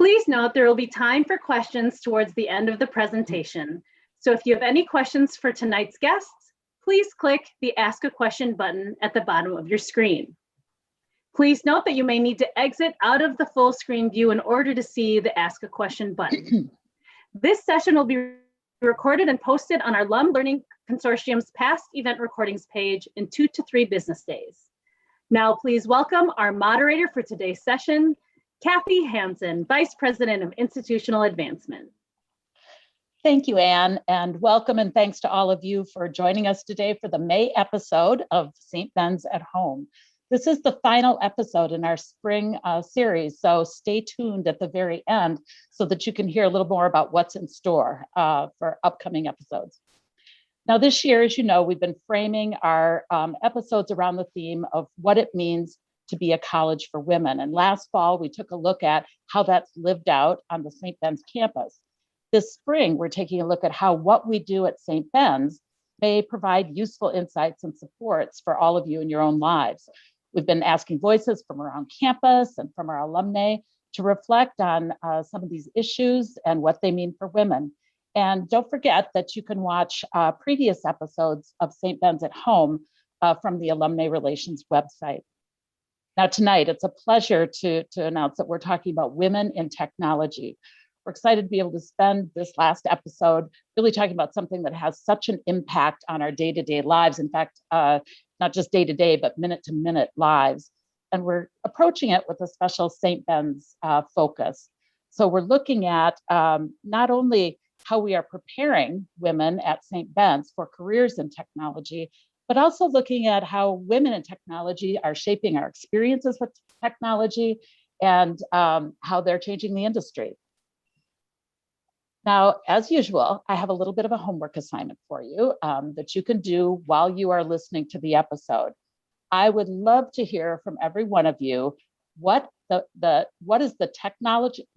Please note there will be time for questions towards the end of the presentation. So if you have any questions for tonight's guests, please click the Ask a Question button at the bottom of your screen. Please note that you may need to exit out of the full screen view in order to see the Ask a Question button. This session will be recorded and posted on our LUM Learning Consortium's past event recordings page in 2 to 3 business days. Now, please welcome our moderator for today's session, Kathy Hansen, Vice President of Institutional Advancement. Thank you, Anne, and welcome and thanks to all of you for joining us today for the May episode of St. Ben's at Home. This is the final episode in our spring series, so stay tuned at the very end so that you can hear a little more about what's in store for upcoming episodes. Now, this year, as you know, we've been framing our episodes around the theme of what it means to be a college for women. And last fall, we took a look at how that's lived out on the St. Ben's campus. This spring, we're taking a look at how what we do at St. Ben's may provide useful insights and supports for all of you in your own lives. We've been asking voices from around campus and from our alumni to reflect on some of these issues and what they mean for women. And don't forget that you can watch previous episodes of St. Ben's at Home from the Alumni Relations website. Now tonight, it's a pleasure to announce that we're talking about women in technology. We're excited to be able to spend this last episode really talking about something that has such an impact on our day-to-day lives. In fact, not just day-to-day, but minute-to-minute lives. And we're approaching it with a special St. Ben's focus. So we're looking at not only how we are preparing women at St. Ben's for careers in technology, but also looking at how women in technology are shaping our experiences with technology and how they're changing the industry. Now, as usual, I have a little bit of a homework assignment for you that you can do while you are listening to the episode. I would love to hear from every one of you what is the technology.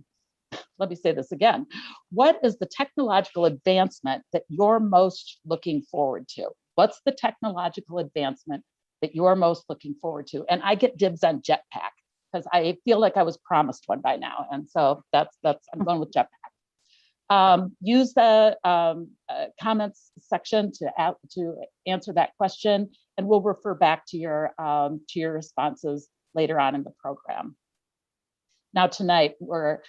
Let me say this again. What is the technological advancement that you're most looking forward to? What's the technological advancement that you're most looking forward to? And I get dibs on jetpack because I feel like I was promised one by now. And so I'm going with jetpack. Use the comments section to answer that question, and we'll refer back to your responses later on in the program. Now tonight, we're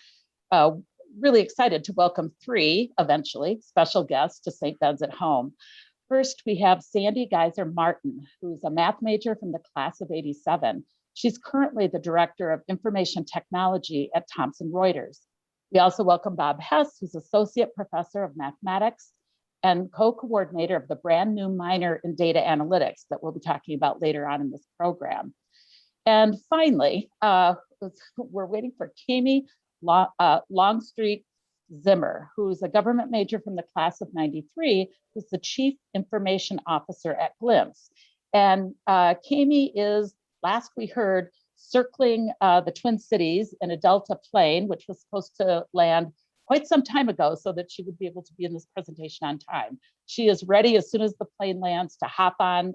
really excited to welcome 3, eventually, special guests to St. Ben's at Home. First, we have Sandy Geyser Martin, who's a math major from the class of '87. She's currently the Director of Information Technology at Thomson Reuters. We also welcome Bob Hess, who's Associate Professor of Mathematics and co-coordinator of the brand new minor in Data Analytics that we'll be talking about later on in this program. And finally, we're waiting for Kami Longstreet Zimmer, who's a government major from the class of '93, who's the Chief Information Officer at Glimpse. And Kami is, last we heard, circling the Twin Cities in a Delta plane, which was supposed to land quite some time ago so that she would be able to be in this presentation on time. She is ready as soon as the plane lands to hop on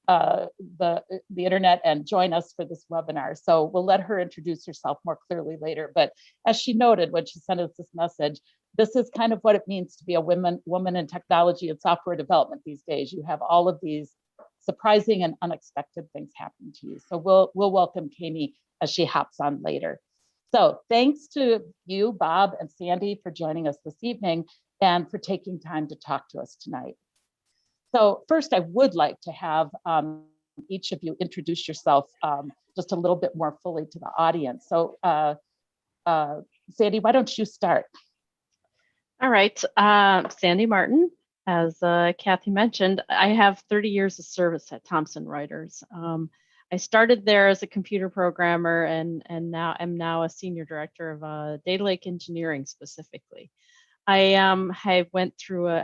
the internet and join us for this webinar. So we'll let her introduce herself more clearly later. But as she noted when she sent us this message, this is kind of what it means to be a woman in technology and software development these days. You have all of these surprising and unexpected things happen to you. So we'll welcome Kami as she hops on later. So thanks to you, Bob and Sandy, for joining us this evening and for taking time to talk to us tonight. So first, I would like to have each of you introduce yourself just a little bit more fully to the audience. So Sandy, why don't you start? All right, Sandy Martin. As Kathy mentioned, I have 30 years of service at Thomson Reuters. I started there as a computer programmer and now am now a senior director of data lake engineering specifically. I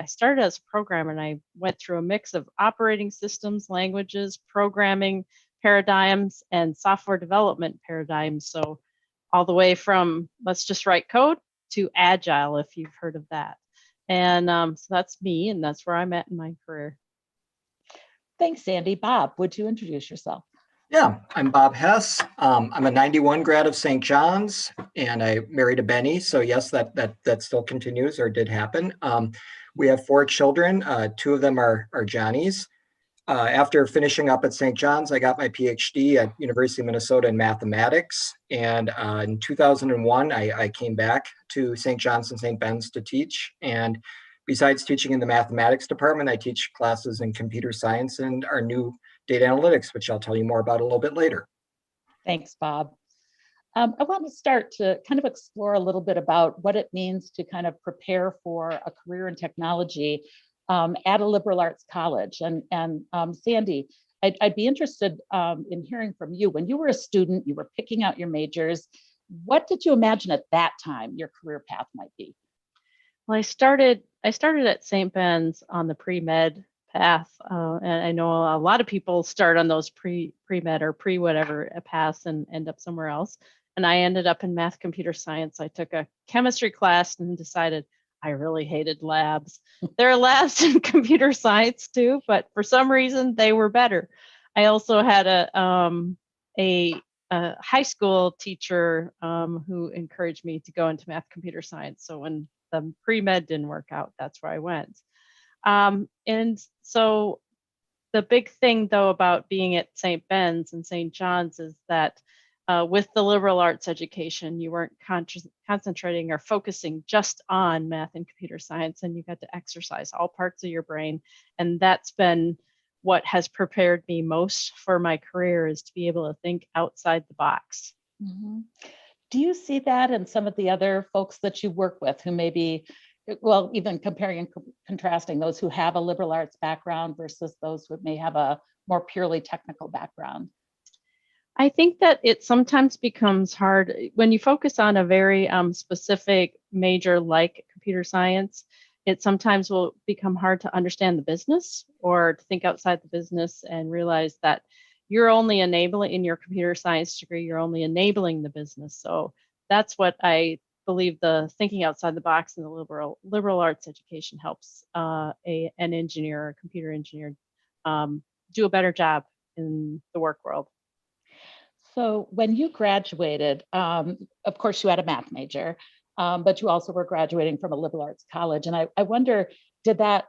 started as a programmer and I went through a mix of operating systems, languages, programming paradigms, and software development paradigms. So all the way from let's just write code to agile, if you've heard of that. And so that's me, and that's where I'm at in my career. Thanks, Sandy. Bob, would you introduce yourself? Yeah, I'm Bob Hess. I'm a 91 grad of St. John's, and I married a Benny. So yes, that still continues or did happen. We have 4 children. 2 of them are Johnnies. After finishing up at St. John's, I got my PhD at University of Minnesota in mathematics. And in 2001, I came back to St. John's and St. Ben's to teach. And besides teaching in the mathematics department, I teach classes in computer science and our new data analytics, which I'll tell you more about a little bit later. Thanks, Bob. I want to start to kind of explore a little bit about what it means to kind of prepare for a career in technology at a liberal arts college. And Sandy, I'd be interested in hearing from you. When you were a student, you were picking out your majors. What did you imagine at that time your career path might be? Well, I started at St. Ben's on the pre-med path, and I know a lot of people start on those pre-med or pre-whatever paths and end up somewhere else. And I ended up in math computer science. I took a chemistry class and decided I really hated labs. There are labs in computer science too, but for some reason they were better. I also had a high school teacher who encouraged me to go into math computer science. So when the pre-med didn't work out, that's where I went. And so the big thing though about being at St. Ben's and St. John's is that with the liberal arts education, you weren't concentrating or focusing just on math and computer science, and you got to exercise all parts of your brain. And that's been what has prepared me most for my career, is to be able to think outside the box. Mm-hmm. Do you see that in some of the other folks that you work with who maybe, well, even comparing and contrasting those who have a liberal arts background versus those who may have a more purely technical background? I think that it sometimes becomes hard when you focus on a very specific major like computer science. It sometimes will become hard to understand the business or to think outside the business and realize that you're only enabling, in your computer science degree, you're only enabling the business. So that's what I believe, the thinking outside the box in the liberal arts education helps an engineer or a computer engineer do a better job in the work world. So when you graduated, of course you had a math major, but you also were graduating from a liberal arts college. And I wonder, did that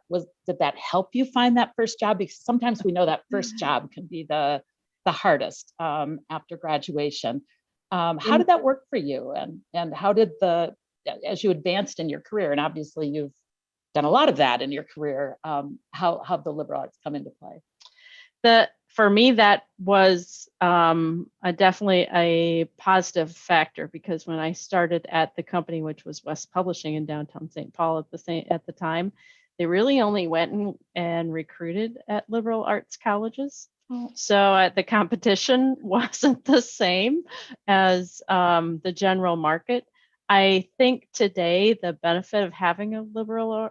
help you find that first job? Because sometimes we know that first job can be the hardest after graduation. How did that work for you? And how did as you advanced in your career, and obviously you've done a lot of that in your career, how the liberal arts come into play? For me, that was definitely a positive factor, because when I started at the company, which was West Publishing in downtown St. Paul at the time, they really only went and recruited at liberal arts colleges. Oh. So the competition wasn't the same as the general market. I think today the benefit of having a liberal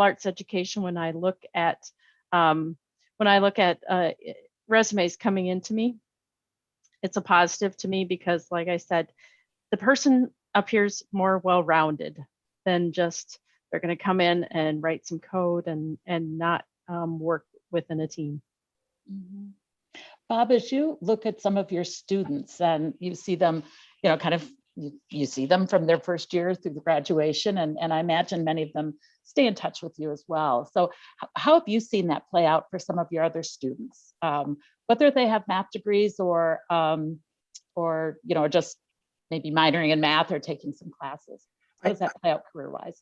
arts education, when I look at resumes coming into me, it's a positive to me, because like I said, the person appears more well-rounded than just they're going to come in and write some code and not work within a team. Mm-hmm. Bob, as you look at some of your students and you see them, you see them from their first year through the graduation, and I imagine many of them stay in touch with you as well. So how have you seen that play out for some of your other students, whether they have math degrees or just maybe minoring in math or taking some classes? How does that play out career-wise?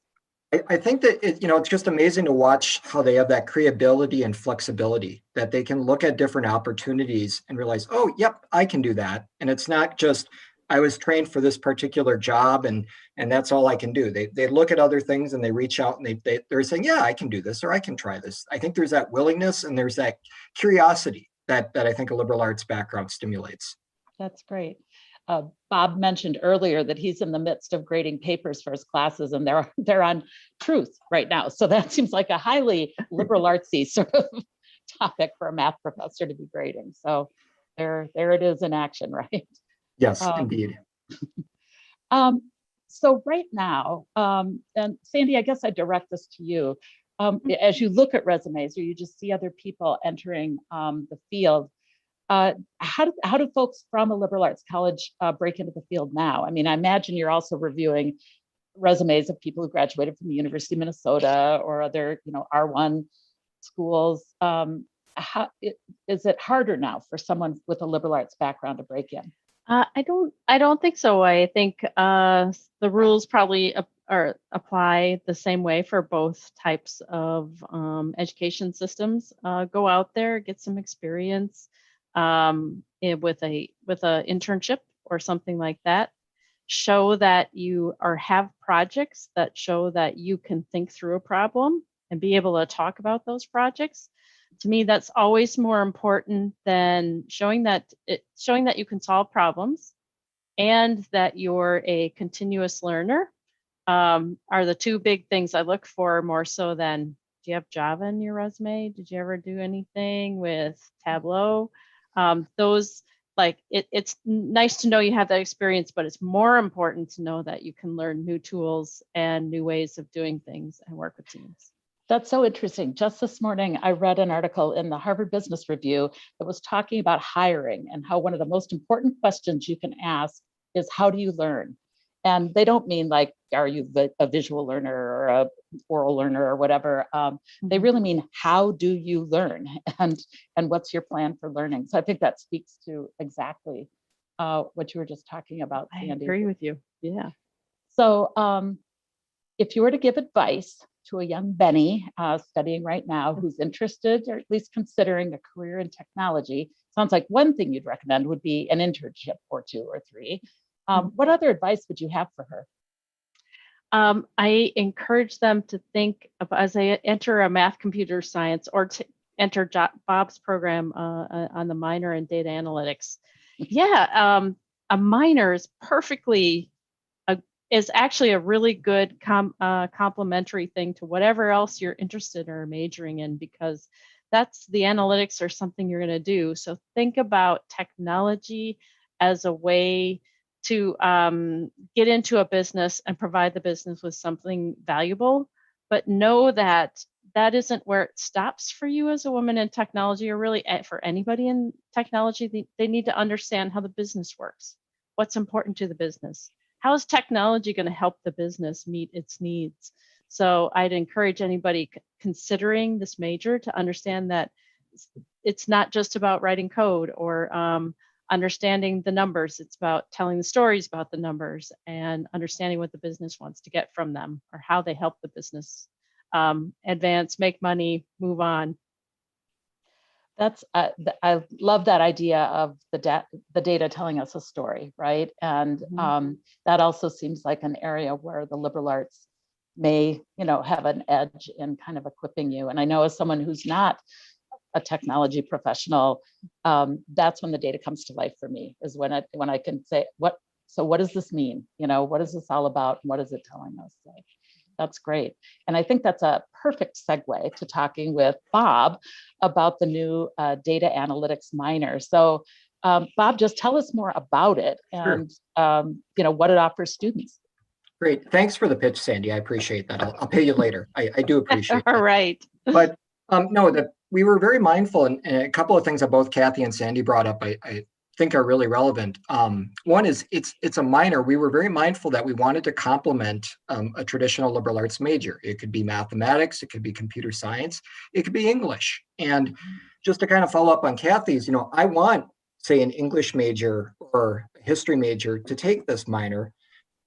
I think that it's just amazing to watch how they have that creativity and flexibility, that they can look at different opportunities and realize, oh, yep, I can do that. And it's not just, I was trained for this particular job and that's all I can do. They look at other things and they reach out and they're saying, yeah, I can do this, or I can try this. I think there's that willingness and there's that curiosity that I think a liberal arts background stimulates. That's great. Bob mentioned earlier that he's in the midst of grading papers for his classes, and they're on truth right now. So that seems like a highly liberal artsy sort of topic for a math professor to be grading. So there it is in action, right? Yes, indeed. So right now, and Sandy, I guess I direct this to you. As you look at resumes or you just see other people entering the field, how do folks from a liberal arts college break into the field now? I mean, I imagine you're also reviewing resumes of people who graduated from the University of Minnesota or other, R1 schools. Is it harder now for someone with a liberal arts background to break in? I don't think so. I think the rules probably apply the same way for both types of education systems. Go out there, get some experience with a internship or something like that. Show that you have projects that show that you can think through a problem and be able to talk about those projects. To me, that's always more important than showing that you can solve problems and that you're a continuous learner are the two big things I look for more so than, do you have Java in your resume? Did you ever do anything with Tableau? It's nice to know you have that experience, but it's more important to know that you can learn new tools and new ways of doing things and work with teams. That's so interesting. Just this morning, I read an article in the Harvard Business Review that was talking about hiring and how one of the most important questions you can ask is, how do you learn? And they don't mean like, are you a visual learner or a oral learner or whatever? They really mean, how do you learn? And what's your plan for learning? So I think that speaks to exactly what you were just talking about, I Sandy. agree with you. Yeah. So if you were to give advice to a young Benny studying right now who's interested or at least considering a career in technology, sounds like one thing you'd recommend would be an internship or 2 or 3. What other advice would you have for her? I encourage them to think of, as they enter a math computer science or to enter Bob's program on the minor in data analytics. Yeah, a minor is is actually a really good complementary thing to whatever else you're interested or majoring in, because that's the analytics or something you're going to do. So think about technology as a way to get into a business and provide the business with something valuable, but know that that isn't where it stops for you as a woman in technology, or really for anybody in technology. They need to understand how the business works, what's important to the business. How is technology going to help the business meet its needs? So I'd encourage anybody considering this major to understand that it's not just about writing code or understanding the numbers. It's about telling the stories about the numbers and understanding what the business wants to get from them, or how they help the business advance, make money, move on. That's I love that idea of the data telling us a story, right? And that also seems like an area where the liberal arts may, have an edge in kind of equipping you. And I know, as someone who's not a technology professional, that's when the data comes to life for me, is when I can say, what does this mean? What is this all about? What is it telling us? So that's great. And I think that's a perfect segue to talking with Bob about the new data analytics minor. So Bob, just tell us more about it and what it offers students. Great. Thanks for the pitch, Sandy. I appreciate that. I'll pay you later. I do appreciate that. All right. But we were very mindful, and a couple of things that both Kathy and Sandy brought up I think are really relevant. One is it's a minor. We were very mindful that we wanted to complement a traditional liberal arts major. It could be mathematics, it could be computer science, it could be English. And just to kind of follow up on Kathy's, I want, say, an English major or a history major to take this minor,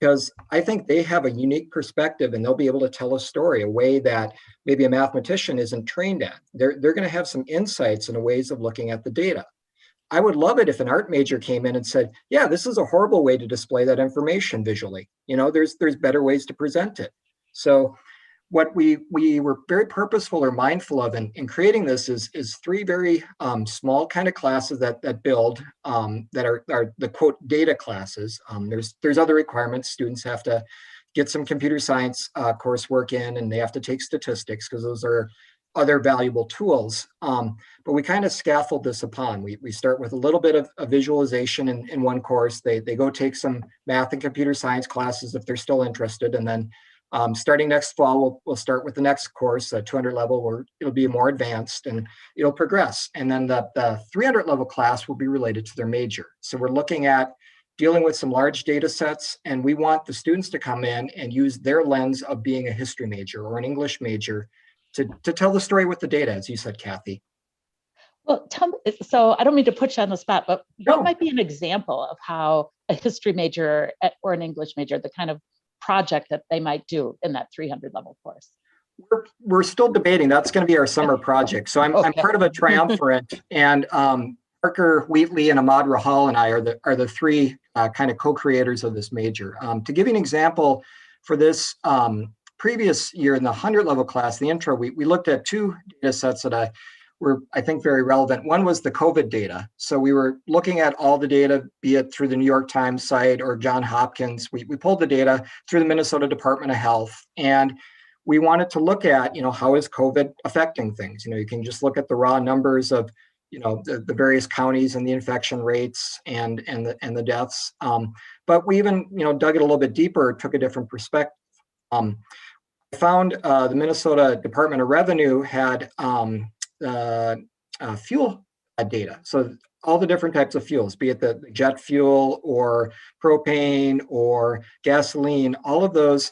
because I think they have a unique perspective and they'll be able to tell a story, a way that maybe a mathematician isn't trained at. They're going to have some insights and ways of looking at the data. I would love it if an art major came in and said, yeah, this is a horrible way to display that information visually. There's better ways to present it. So what we were very purposeful or mindful of in creating this is 3 very small kind of classes that build, that are the quote data classes. There's other requirements. Students have to get some computer science coursework in, and they have to take statistics, because those are other valuable tools. But we kind of scaffold this upon. We start with a little bit of a visualization in one course. They go take some math and computer science classes if they're still interested, and then Starting next fall, we'll start with the next course, the 200 level, where it'll be more advanced and it'll progress. And then the 300 level class will be related to their major. So we're looking at dealing with some large data sets, and we want the students to come in and use their lens of being a history major or an English major to tell the story with the data, as you said, Kathy. Well, so I don't mean to put you on the spot, but what No. might be an example of how a history major or an English major, the kind of project that they might do in that 300 level course? We're still debating. That's going to be our summer project. So I'm part of a triumvirate, and Parker Wheatley and Ahmad Rahal and I are the three kind of co-creators of this major. To give you an example, for this previous year in the 100 level class, the intro, we looked at two data sets that were, I think, very relevant. One was the COVID data. So we were looking at all the data, be it through the New York Times site or John Hopkins. We pulled the data through the Minnesota Department of Health, and we wanted to look at, how is COVID affecting things? You can just look at the raw numbers of, the various counties and the infection rates and the deaths. But we even, dug it a little bit deeper, took a different perspective. I found the Minnesota Department of Revenue had fuel data. So all the different types of fuels, be it the jet fuel or propane or gasoline, all of those,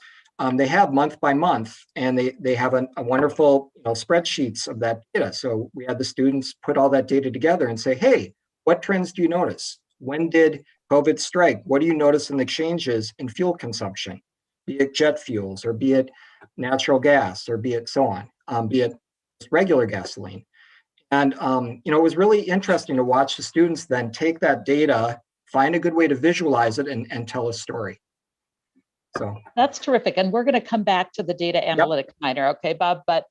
they have month by month, and they have a wonderful spreadsheets of that data. So we had the students put all that data together and say, hey, what trends do you notice? When did COVID strike? What do you notice in the changes in fuel consumption, be it jet fuels or be it natural gas or be it so on, be it regular gasoline. And, it was really interesting to watch the students then take that data, find a good way to visualize it and tell a story. So that's terrific. And we're going to come back to the data analytics minor. Okay, Bob, but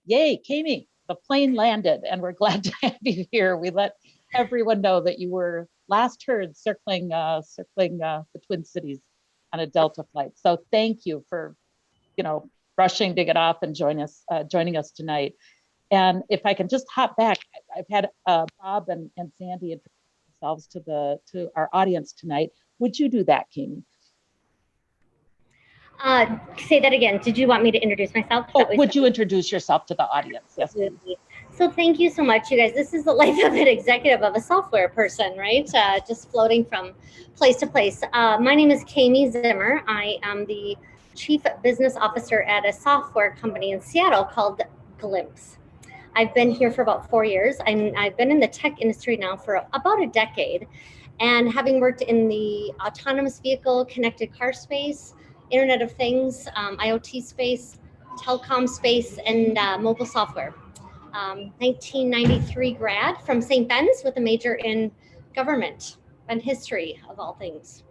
yay, Kami, the plane landed and we're glad to have you here. We let everyone know that you were last heard circling the Twin Cities on a Delta flight. So thank you for, rushing to get off and joining us tonight. And if I can just hop back, I've had Bob and Sandy introduce themselves to our audience tonight. Would you do that, Kami? Say that again. Did you want me to introduce myself? Would you introduce yourself to the audience? Yes. Absolutely. So thank you so much, you guys. This is the life of an executive of a software person, right? Just floating from place to place. My name is Kami Zimmer. I am the Chief Business Officer at a software company in Seattle called Glimpse. I've been here for about 4 years. I've been in the tech industry now for about a decade. And having worked in the autonomous vehicle, connected car space, Internet of Things, IoT space, telecom space, and mobile software. 1993 grad from St. Ben's with a major in government and history of all things.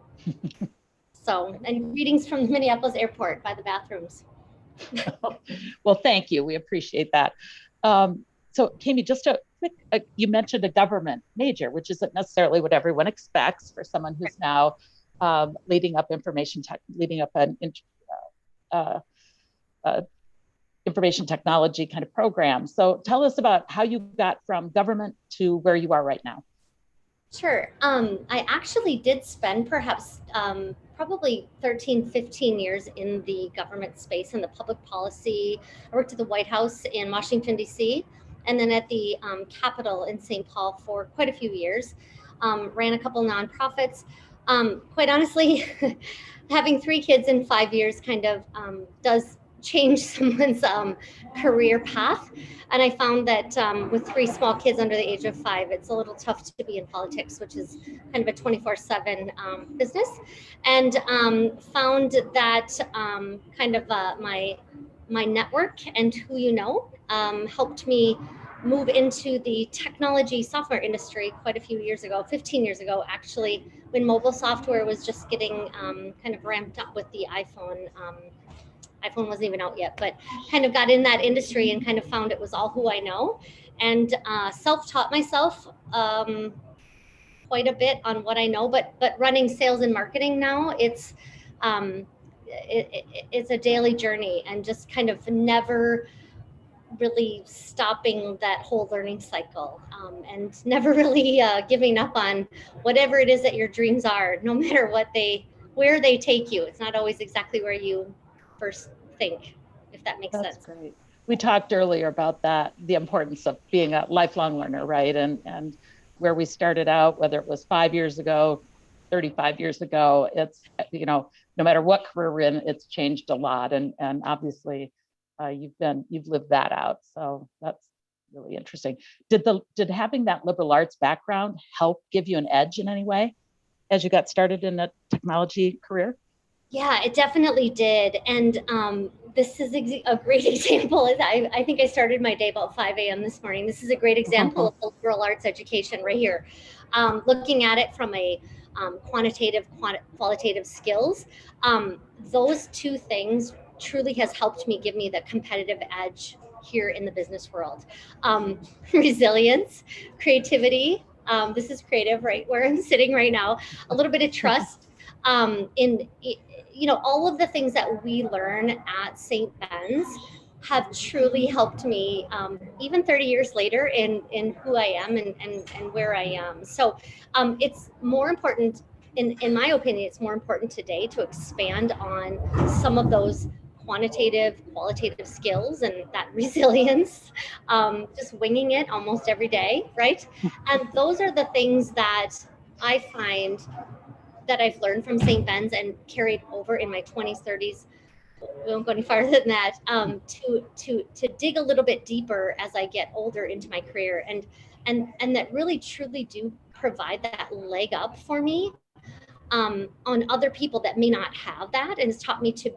So, and greetings from Minneapolis Airport by the bathrooms. Well, thank you. We appreciate that. So, Kami, just a quick, you mentioned a government major, which isn't necessarily what everyone expects for someone who's now leading up an information technology kind of program. So tell us about how you got from government to where you are right now. Sure. I actually did spend perhaps probably 13, 15 years in the government space and the public policy. I worked at the White House in Washington, D.C., and then at the Capitol in St. Paul for quite a few years. Ran a couple nonprofits. Quite honestly, having 3 kids in 5 years kind of does change someone's career path. And I found that with 3 small kids under the age of 5, it's a little tough to be in politics, which is kind of a 24/7 business. And found that kind of my network and who you know helped me move into the technology software industry quite a few years ago, 15 years ago, actually, when mobile software was just getting kind of ramped up with the iPhone. iPhone wasn't even out yet, but kind of got in that industry and kind of found it was all who I know, and self-taught myself quite a bit on what I know, but running sales and marketing now, it's a daily journey, and just kind of never really stopping that whole learning cycle, and never really giving up on whatever it is that your dreams are, no matter where they take you. It's not always exactly where you first think, if that makes That's sense. great. We talked earlier about that, the importance of being a lifelong learner, right? And where we started out, whether it was 5 years ago, 35 years ago, it's, no matter what career we're in, it's changed a lot. And obviously you've lived that out. So that's really interesting. Did having that liberal arts background help give you an edge in any way as you got started in a technology career? Yeah, it definitely did. And this is a great example. I think I started my day about 5 a.m. this morning. This is a great example of liberal arts education right here. Looking at it from a quantitative, qualitative skills, those two things truly has helped me give me the competitive edge here in the business world. Resilience, creativity. This is creative, right where I'm sitting right now. A little bit of trust. All of the things that we learn at St. Ben's have truly helped me, even 30 years later, in who I am and where I am. So it's more important, in my opinion, it's more important today to expand on some of those quantitative, qualitative skills and that resilience, just winging it almost every day, right? And those are the things that I find that I've learned from St. Ben's and carried over in my 20s, 30s. We won't go any farther than that. To dig a little bit deeper as I get older into my career, and that really truly do provide that leg up for me on other people that may not have that, and has taught me to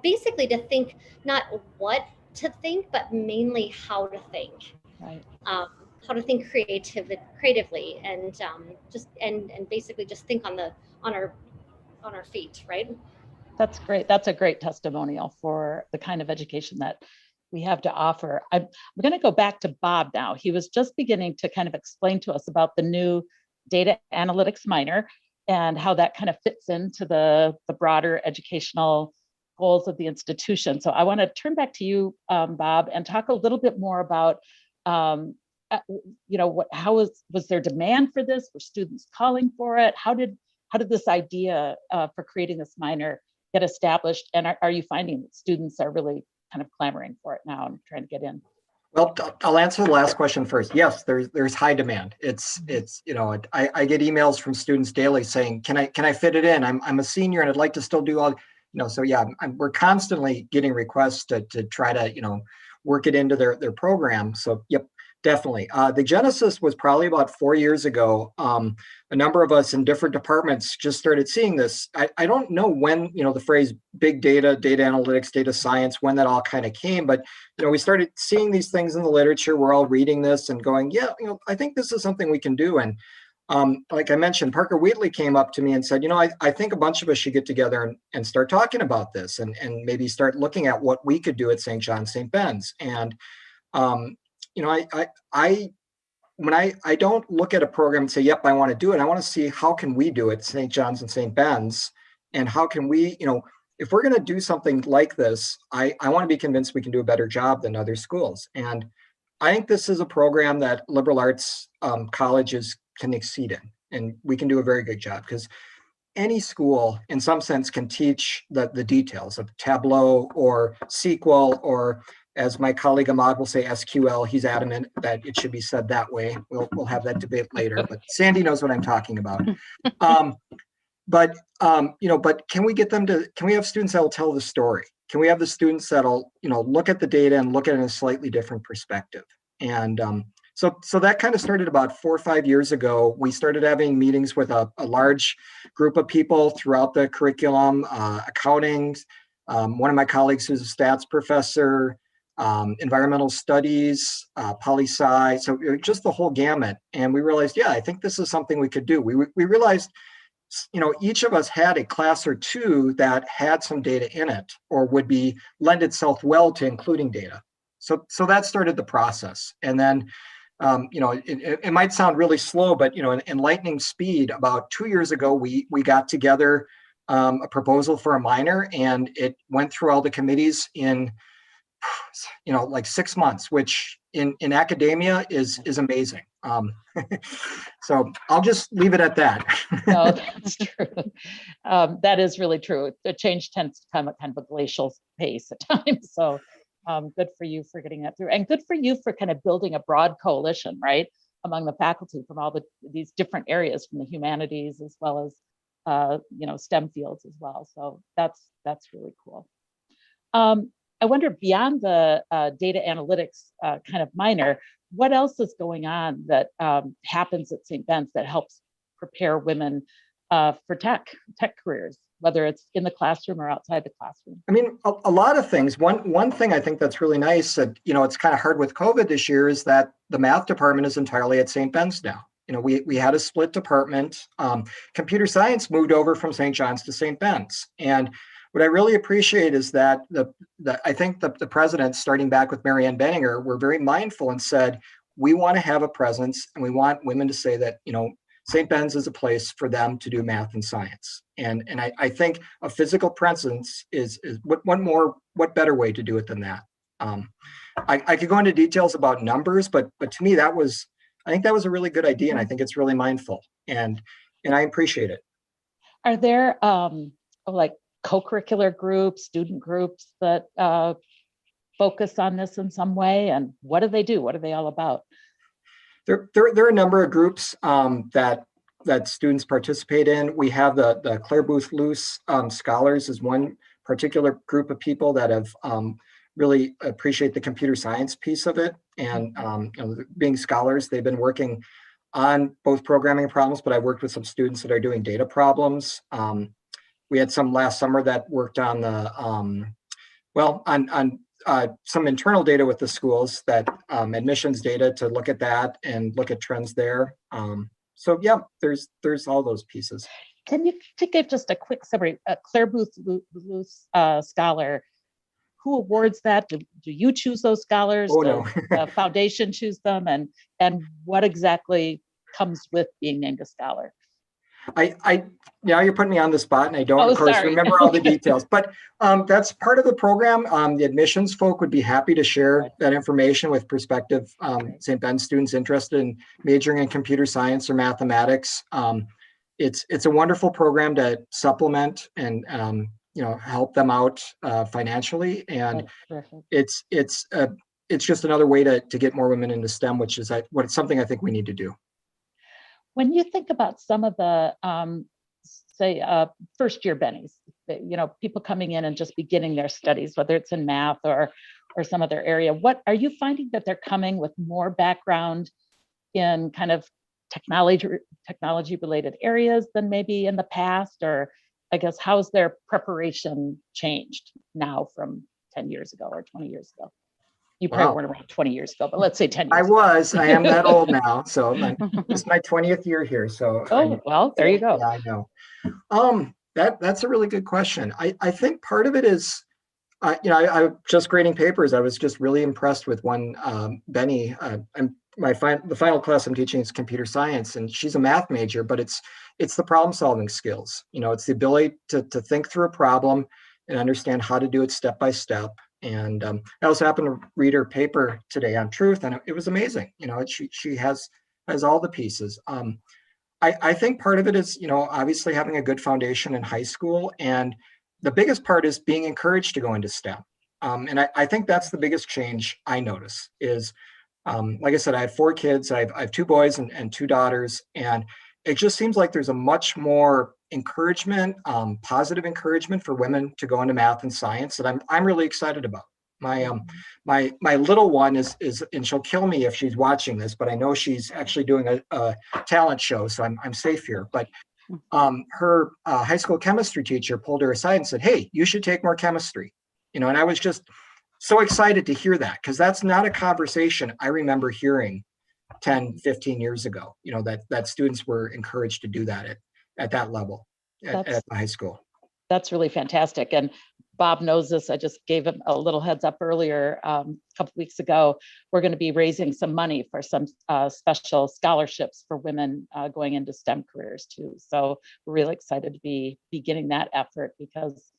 basically to think not what to think, but mainly how to think. Right. How to think creatively, and basically just think on our feet, right? That's great. That's a great testimonial for the kind of education that we have to offer. I'm going to go back to Bob now. He was just beginning to kind of explain to us about the new data analytics minor and how that kind of fits into the broader educational goals of the institution. So I want to turn back to you, Bob, and talk a little bit more about how was there demand for this? Were students calling for it? How did this idea for creating this minor get established? And are you finding that students are really kind of clamoring for it now and trying to get in? Well, I'll answer the last question first. Yes, there's high demand. It's I get emails from students daily saying, can I fit it in? I'm a senior and I'd like to still do all, so yeah, we're constantly getting requests to try to, work it into their program. So yep, definitely. The genesis was probably about 4 years ago. A number of us in different departments just started seeing this. I don't know when, the phrase big data, data analytics, data science, when that all kind of came, but, we started seeing these things in the literature. We're all reading this and going, yeah, I think this is something we can do. And like I mentioned, Parker Wheatley came up to me and said, I think a bunch of us should get together and start talking about this and maybe start looking at what we could do at St. John's, St. Ben's. And, when I don't look at a program and say, yep, I want to do it. I want to see how can we do it, St. John's and St. Ben's, and how can we, if we're going to do something like this, I want to be convinced we can do a better job than other schools. And I think this is a program that liberal arts colleges can exceed in, and we can do a very good job because any school in some sense can teach the details of Tableau or SQL, or as my colleague Ahmad will say, SQL. He's adamant that it should be said that way. We'll have that debate later, but Sandy knows what I'm talking about. But can we get them can we have students that will tell the story? Can we have the students that'll, look at the data and look at it in a slightly different perspective? And so that kind of started about 4 or 5 years ago. We started having meetings with a large group of people throughout the curriculum, accounting, one of my colleagues who's a stats professor, environmental studies, poli-sci, so just the whole gamut. And we realized, yeah, I think this is something we could do. We realized, each of us had a class or two that had some data in it or would be lend itself well to including data. So that started the process. And then, it might sound really slow, but, in lightning speed, about 2 years ago, we got together a proposal for a minor, and it went through all the committees in, like 6 months, which in academia is amazing. So I'll just leave it at that. No, that's true. That is really true. The change tends to come at kind of a glacial pace at times. So good for you for getting that through, and good for you for kind of building a broad coalition, right, among the faculty from all these different areas, from the humanities as well as STEM fields as well. So that's really cool. I wonder, beyond the data analytics kind of minor, what else is going on that happens at St. Ben's that helps prepare women for tech careers, whether it's in the classroom or outside the classroom? I mean, a lot of things. One thing I think that's really nice that, it's kind of hard with COVID this year is that the math department is entirely at St. Ben's now. We had a split department. Computer science moved over from St. John's to St. Ben's. And what I really appreciate is that I think the presidents, starting back with Mary Ann Benninger, were very mindful and said, we want to have a presence and we want women to say that, St. Ben's is a place for them to do math and science. And I think a physical presence is what better way to do it than that? I could go into details about numbers, but to me, I think that was a really good idea. And I think it's really mindful and I appreciate it. Are there like co-curricular groups, student groups that focus on this in some way? And what do they do? What are they all about? There are a number of groups that students participate in. We have the Claire Booth Luce Scholars is one particular group of people that have really appreciate the computer science piece of it. And being scholars, they've been working on both programming problems, but I worked with some students that are doing data problems. We had some last summer that worked on some internal data with the schools, that admissions data, to look at that and look at trends there. So yeah, there's all those pieces. Can you give just a quick summary? Claire Booth Luce Scholar, who awards that? Do you choose those scholars? Oh, no. The foundation choose them? And what exactly comes with being named a scholar? Now you're putting me on the spot, and I don't, of course, remember all the details, but that's part of the program. The admissions folk would be happy to share that information with prospective St. Ben students interested in majoring in computer science or mathematics. It's a wonderful program to supplement and help them out financially, and it's just another way to get more women into STEM, which is something I think we need to do. When you think about some of the, first year bennies, people coming in and just beginning their studies, whether it's in math or some other area, what are you finding that they're coming with more background in kind of technology related areas than maybe in the past? Or I guess, how's their preparation changed now from 10 years ago or 20 years ago? You probably weren't around 20 years ago, but let's say 10 years I am that old now. So it's my 20th year here. So there you go. Yeah, I know. That's a really good question. I think part of it is, I'm just grading papers. I was just really impressed with one Benny. The final class I'm teaching is computer science, and she's a math major, but it's the problem solving skills. It's the ability to think through a problem and understand how to do it step by step. And I also happened to read her paper today on truth, and it was amazing. She has all the pieces. I think part of it is, obviously having a good foundation in high school, and the biggest part is being encouraged to go into STEM. And I think that's the biggest change I notice is, like I said, I have 4 kids. I have 2 boys and 2 daughters, and it just seems like there's a much more encouragement, positive encouragement for women to go into math and science that I'm really excited about. My little one is, and she'll kill me if she's watching this, but I know she's actually doing a talent show, so I'm safe here. But her high school chemistry teacher pulled her aside and said, "Hey, you should take more chemistry." And I was just so excited to hear that, because that's not a conversation I remember hearing 10, 15 years ago, that students were encouraged to do that at that level at the high school. That's really fantastic. And Bob knows this. I just gave him a little heads up earlier, a couple weeks ago. We're going to be raising some money for some special scholarships for women going into STEM careers too. So we're really excited to be beginning that effort, because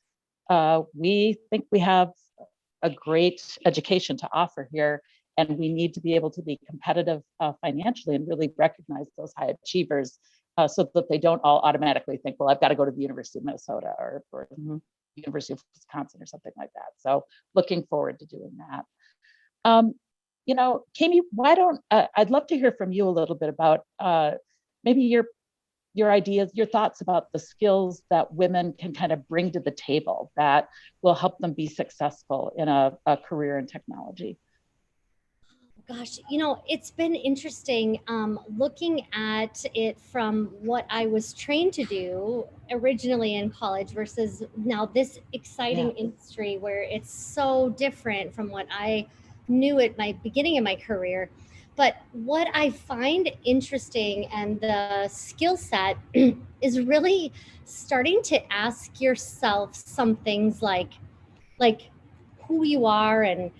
we think we have a great education to offer here And we need to be able to be competitive financially and really recognize those high achievers so that they don't all automatically think, well, I've got to go to the University of Minnesota or University of Wisconsin or something like that. So looking forward to doing that. You know, Kami, why don't I'd love to hear from you a little bit about maybe your ideas, your thoughts about the skills that women can kind of bring to the table that will help them be successful in a career in technology. Gosh, you know, it's been interesting looking at it from what I was trained to do originally in college versus now this exciting industry where it's so different from what I knew at my beginning of my career. But what I find interesting and the skill set is really starting to ask yourself some things like who you are and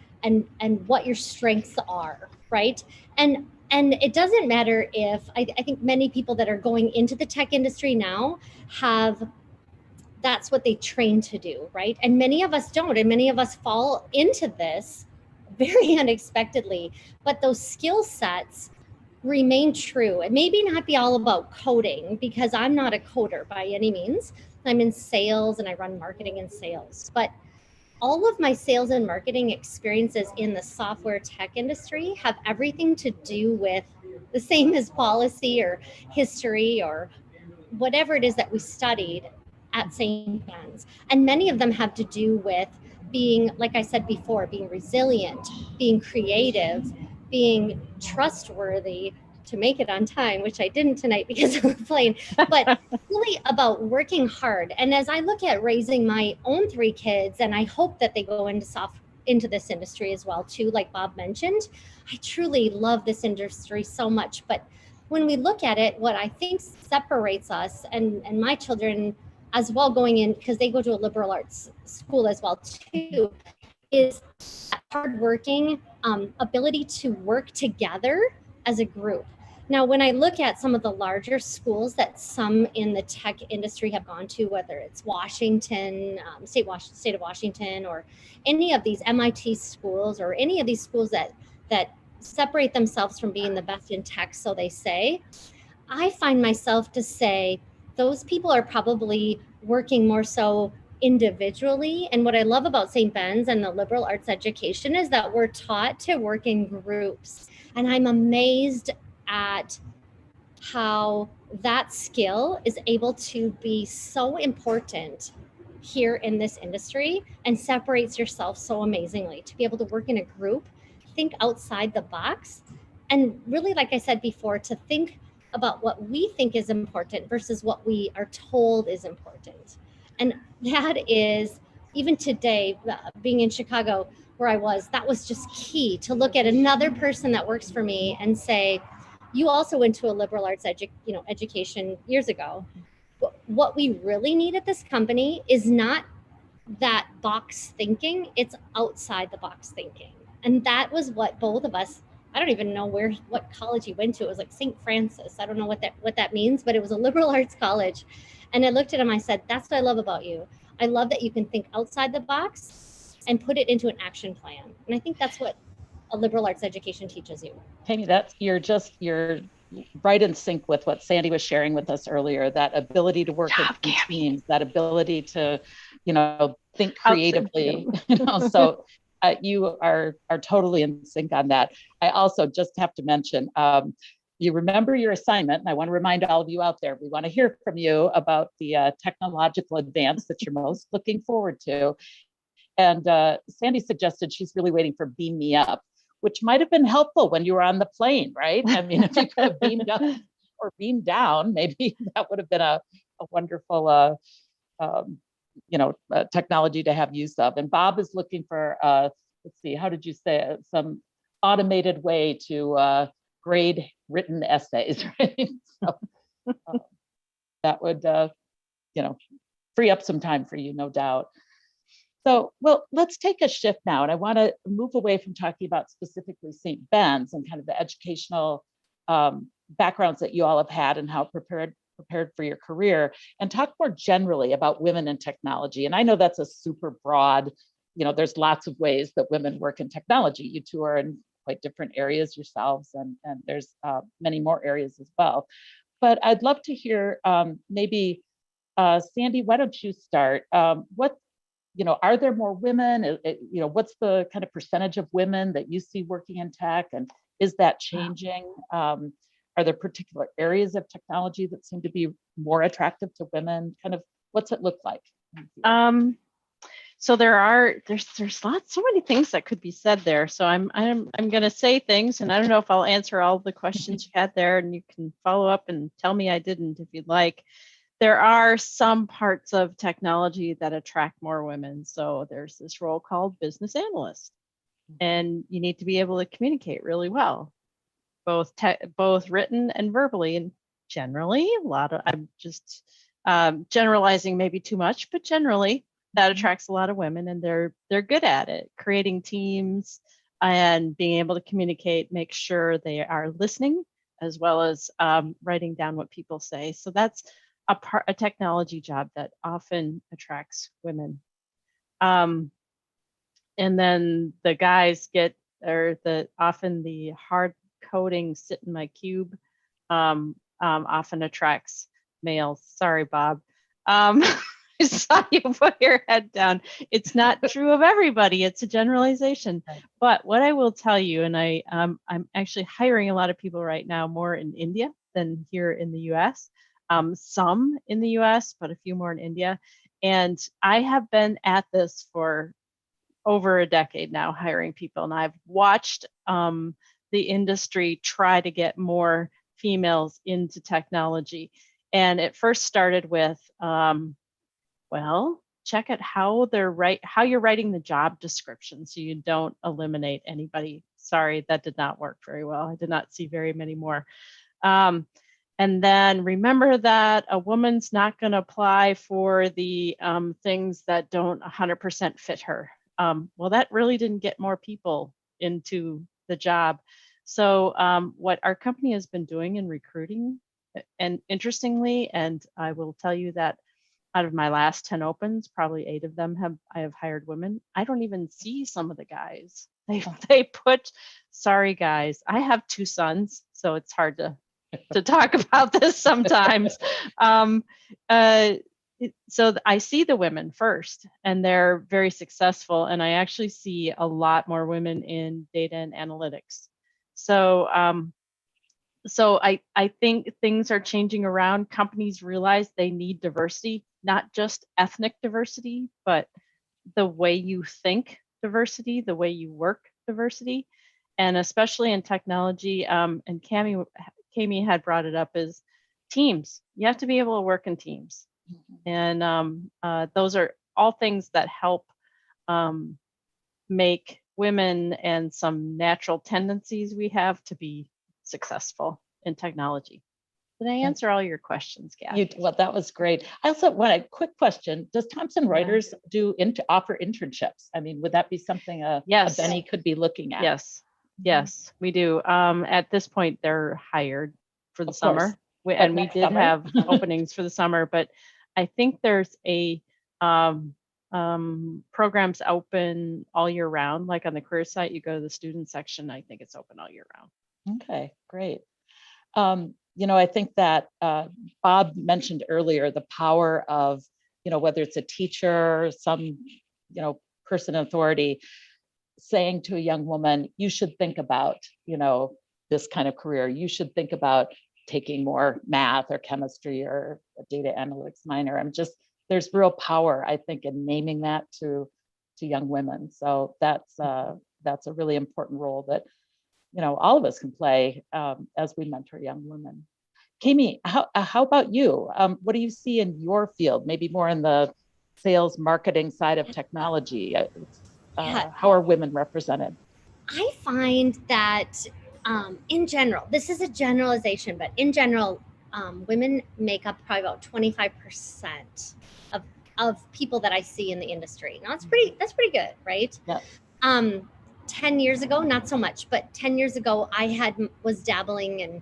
what your strengths are, right? And it doesn't matter if I think many people that are going into the tech industry now have that's what they train to do, right? And many of us don't, and many of us fall into this very unexpectedly. But those skill sets remain true. It maybe not be all about coding because I'm not a coder by any means. I'm in sales and I run marketing and sales, but all of my sales and marketing experiences in the software tech industry have everything to do with the same as policy or history or whatever it is that we studied at St. Ben's. And many of them have to do with being, like I said before, being resilient, being creative, being trustworthy to make it on time, which I didn't tonight because of the plane, but really about working hard. And as I look at raising my own 3 kids, and I hope that they go into this industry as well too, like Bob mentioned, I truly love this industry so much. But when we look at it, what I think separates us and my children as well going in, because they go to a liberal arts school as well too, is that hardworking ability to work together as a group. Now, when I look at some of the larger schools that some in the tech industry have gone to, whether it's Washington, state of Washington, or any of these MIT schools, or any of these schools that separate themselves from being the best in tech, so they say, I find myself to say those people are probably working more so individually. And what I love about St. Ben's and the liberal arts education is that we're taught to work in groups. And I'm amazed at how that skill is able to be so important here in this industry and separates yourself so amazingly to be able to work in a group, think outside the box, and really, like I said before, to think about what we think is important versus what we are told is important. And that is, even today, being in Chicago where I was, that was just key to look at another person that works for me and say, you also went to a liberal arts education years ago. What we really need at this company is not that box thinking, it's outside the box thinking. And that was what both of us, I don't even know what college he went to. It was like St. Francis. I don't know what that means, but it was a liberal arts college. And I looked at him, I said, that's what I love about you. I love that you can think outside the box and put it into an action plan. And I think that's what a liberal arts education teaches you. Kami, you're right in sync with what Sandy was sharing with us earlier, that ability to work in teams, that ability to, think creatively, so you are totally in sync on that. I also just have to mention, you remember your assignment, and I want to remind all of you out there, we want to hear from you about the technological advance that you're most looking forward to. And Sandy suggested she's really waiting for Beam Me Up, which might have been helpful when you were on the plane, right? I mean, if you could have beamed up or beamed down, maybe that would have been a wonderful technology to have use of. And Bob is looking for, let's see, how did you say it? Some automated way to grade written essays, right? So that would, free up some time for you, no doubt. So, well, let's take a shift now. And I want to move away from talking about specifically St. Ben's and kind of the educational backgrounds that you all have had and how prepared for your career, and talk more generally about women in technology. And I know that's a super broad, there's lots of ways that women work in technology. You two are in quite different areas yourselves, and there's many more areas as well. But I'd love to hear maybe, Sandy, why don't you start? What, are there more women? What's the kind of percentage of women that you see working in tech, and is that changing? Are there particular areas of technology that seem to be more attractive to women? Kind of, what's it look like? So there's so many things that could be said there. So I'm going to say things, and I don't know if I'll answer all the questions you had there, and you can follow up and tell me I didn't if you'd like. There are some parts of technology that attract more women. So there's this role called business analyst, and you need to be able to communicate really well, both written and verbally. And generally, I'm just generalizing maybe too much, but generally that attracts a lot of women, and they're good at it, creating teams and being able to communicate, make sure they are listening, as well as writing down what people say. So that's a technology job that often attracts women. And then the guys often the hard coding, sit in my cube, often attracts males. Sorry, Bob. I saw you put your head down. It's not true of everybody. It's a generalization. Right. But what I will tell you, and I'm actually hiring a lot of people right now, more in India than here in the US. Some in the US, but a few more in India. And I have been at this for over a decade now, hiring people. And I've watched the industry try to get more females into technology. And it first started with, check out how you're writing the job description so you don't eliminate anybody. Sorry, that did not work very well. I did not see very many more. And then remember that a woman's not going to apply for the things that don't 100% fit her. That really didn't get more people into the job. So what our company has been doing in recruiting, and interestingly, and I will tell you that out of my last 10 opens, probably 8 of them I have hired women. I don't even see some of the guys. Sorry guys, I have 2 sons, so it's hard to talk about this sometimes. So I see the women first, and they're very successful. And I actually see a lot more women in data and analytics. So I think things are changing around. Companies realize they need diversity, not just ethnic diversity, but the way you think diversity, the way you work diversity, and especially in technology. And Kami had brought it up, is teams. You have to be able to work in teams. And those are all things that help make women and some natural tendencies we have to be successful in technology. Did I answer all your questions, Kathy? Well, that was great. I also want a quick question. Does Thomson Reuters offer internships? I mean, would that be something a Benny could be looking at? Yes, we do. At this point, they're hired for the summer. We did have openings for the summer, but I think there's a programs open all year round. Like on the career site, you go to the student section. I think it's open all year round. Okay, great. I think that Bob mentioned earlier the power of, whether it's a teacher, some, person in authority, saying to a young woman, you should think about, this kind of career. You should think about taking more math or chemistry or a data analytics minor. There's real power, I think, in naming that to young women. So that's a really important role that, all of us can play as we mentor young women. Kami, how about you? What do you see in your field? Maybe more in the sales marketing side of technology. How are women represented? I find that in general, this is a generalization, but in general, women make up probably about 25% of people that I see in the industry. Now that's pretty good, right? Yeah. 10 years ago, not so much, but 10 years ago, I was dabbling and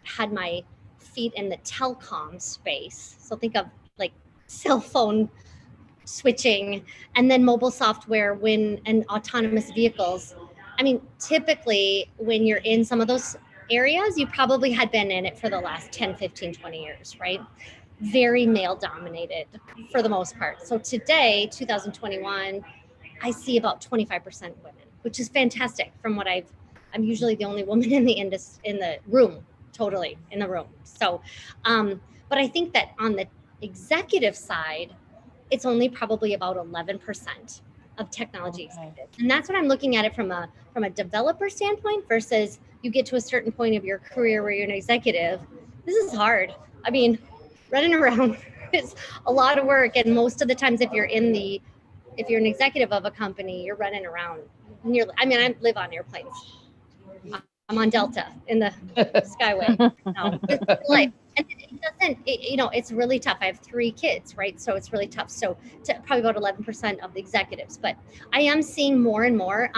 had my feet in the telecom space. So think of like cell phone switching and then mobile software and autonomous vehicles. I mean, typically when you're in some of those areas, you probably had been in it for the last 10, 15, 20 years, right? Very male dominated for the most part. So today, 2021, I see about 25% women, which is fantastic from what I'm usually the only woman in the room, totally in the room. So, but I think that on the executive side, it's only probably about 11% of technology executives. And that's what I'm looking at it from a developer standpoint versus you get to a certain point of your career where you're an executive. This is hard. I mean, running around is a lot of work. And most of the times if you're an executive of a company, you're running around nearly, I mean, I live on airplanes. I'm on Delta in the Skyway. No, it's life. And it's really tough. I have 3 kids, right? So it's really tough. So to probably about 11% of the executives, but I am seeing more and more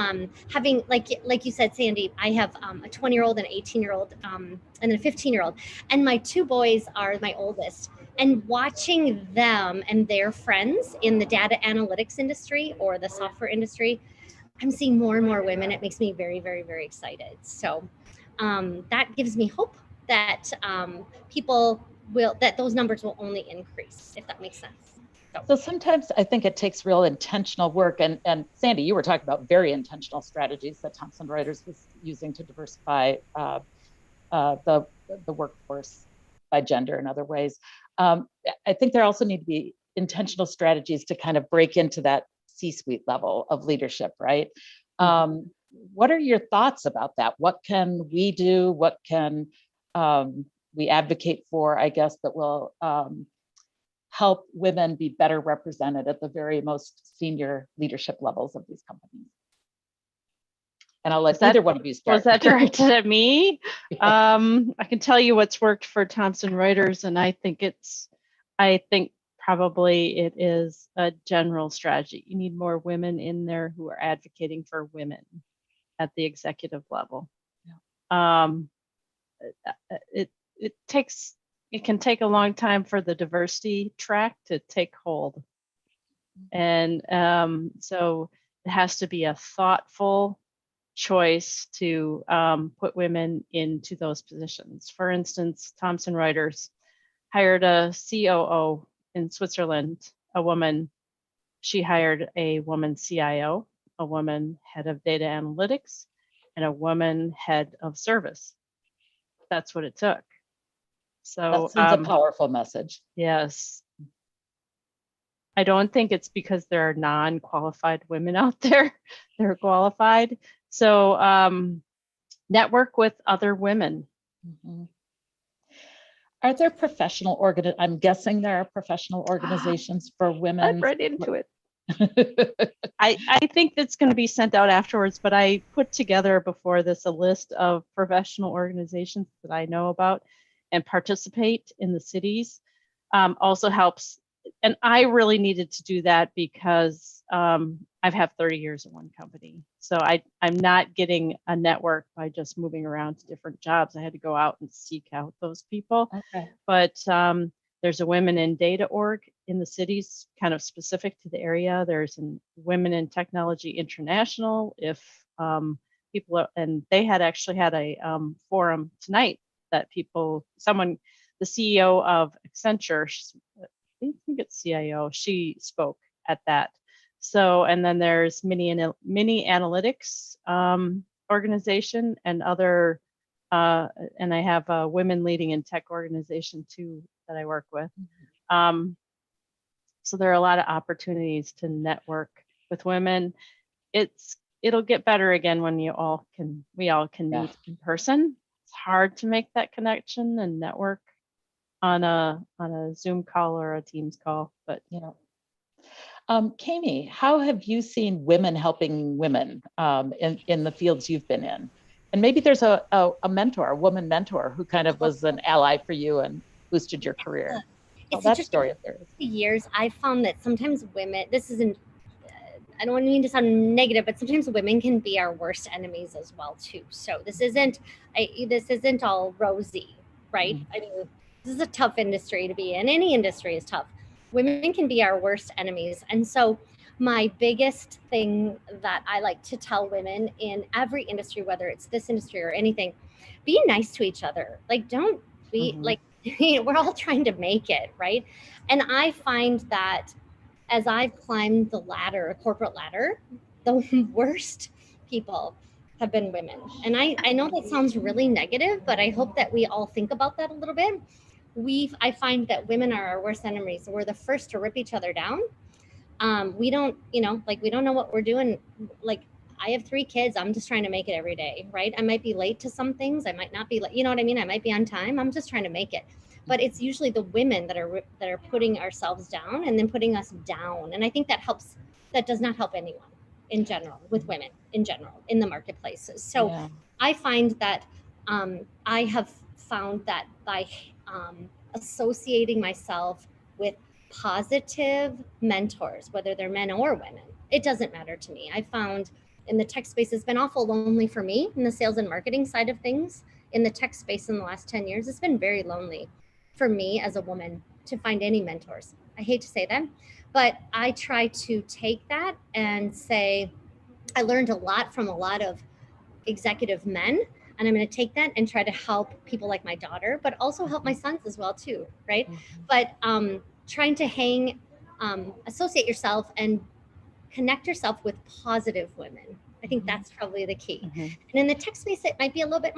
having, like you said, Sandy, I have a 20-year-old, an 18-year-old, and a 15-year-old. And my 2 boys are my oldest. And watching them and their friends in the data analytics industry or the software industry, I'm seeing more and more women. It makes me very, very, very excited. So that gives me hope that that those numbers will only increase, if that makes sense. So sometimes I think it takes real intentional work. And Sandy, you were talking about very intentional strategies that Thomson Reuters was using to diversify the workforce by gender and other ways. I think there also need to be intentional strategies to kind of break into that C-suite level of leadership, right? What are your thoughts about that? What can we do? What can we advocate for, I guess, that will help women be better represented at the very most senior leadership levels of these companies? And I'll let either one of you start. Was that directed at me? I can tell you what's worked for Thomson Reuters, and I think probably it is a general strategy. You need more women in there who are advocating for women at the executive level. Yeah. It can take a long time for the diversity track to take hold. And so it has to be a thoughtful choice to put women into those positions. For instance, Thomson Reuters hired a COO in Switzerland, a woman. She hired a woman CIO, a woman head of data analytics, and a woman head of service. That's what it took. So that sends a powerful message. Yes. I don't think it's because there are non-qualified women out there. They're qualified. So network with other women. Mm-hmm. Are there professional I'm guessing there are professional organizations for women. I'm right into it. I think that's going to be sent out afterwards, but I put together before this a list of professional organizations that I know about and participate in the cities. Also helps. And I really needed to do that because I've had 30 years in one company. So I'm not getting a network by just moving around to different jobs. I had to go out and seek out those people. Okay. But there's a Women in Data org in the cities, kind of specific to the area. There's a Women in Technology International. If people and they had actually had a forum tonight that the CEO of Accenture, I think it's CIO, she spoke at that. So, and then there's Mini Analytics organization and other, and I have a Women Leading in Tech organization too that I work with. So there are a lot of opportunities to network with women. It'll get better again when we all can meet in person. It's hard to make that connection and network on a Zoom call or a Teams call, but Kami, how have you seen women helping women in the fields you've been in? And maybe there's a woman mentor who kind of was an ally for you and boosted your career. It's that story of theirs. Years, I've found that sometimes women, this isn't, I don't mean to sound negative, but sometimes women can be our worst enemies as well too. So this isn't all rosy, right? Mm-hmm. I mean, this is a tough industry to be in. Any industry is tough. Women can be our worst enemies. And so my biggest thing that I like to tell women in every industry, whether it's this industry or anything, be nice to each other. Like, don't be Mhm. like, we're all trying to make it, right? And I find that as I've climbed the ladder, a corporate ladder, the worst people have been women. And I know that sounds really negative, but I hope that we all think about that a little bit. I find that women are our worst enemies. We're the first to rip each other down. We don't, like, we don't know what we're doing. Like, I have 3 kids. I'm just trying to make it every day, right? I might be late to some things. I might not be, you know what I mean? I might be on time. I'm just trying to make it. But it's usually the women that are putting ourselves down and then putting us down. And I think that does not help anyone in general, with women in general in the marketplace. So Yeah. I find that I have found that by associating myself with positive mentors, whether they're men or women, it doesn't matter to me. I found in the tech space, it's been awful lonely for me in the sales and marketing side of things. In the tech space in the last 10 years, it's been very lonely for me as a woman to find any mentors. I hate to say that, but I try to take that and say, I learned a lot from a lot of executive men, and I'm going to take that and try to help people like my daughter, but also help my sons as well too, right? Mhm. But trying to associate yourself and connect yourself with positive women. I think that's probably the key. Mhm. And in the tech space, it might be a little bit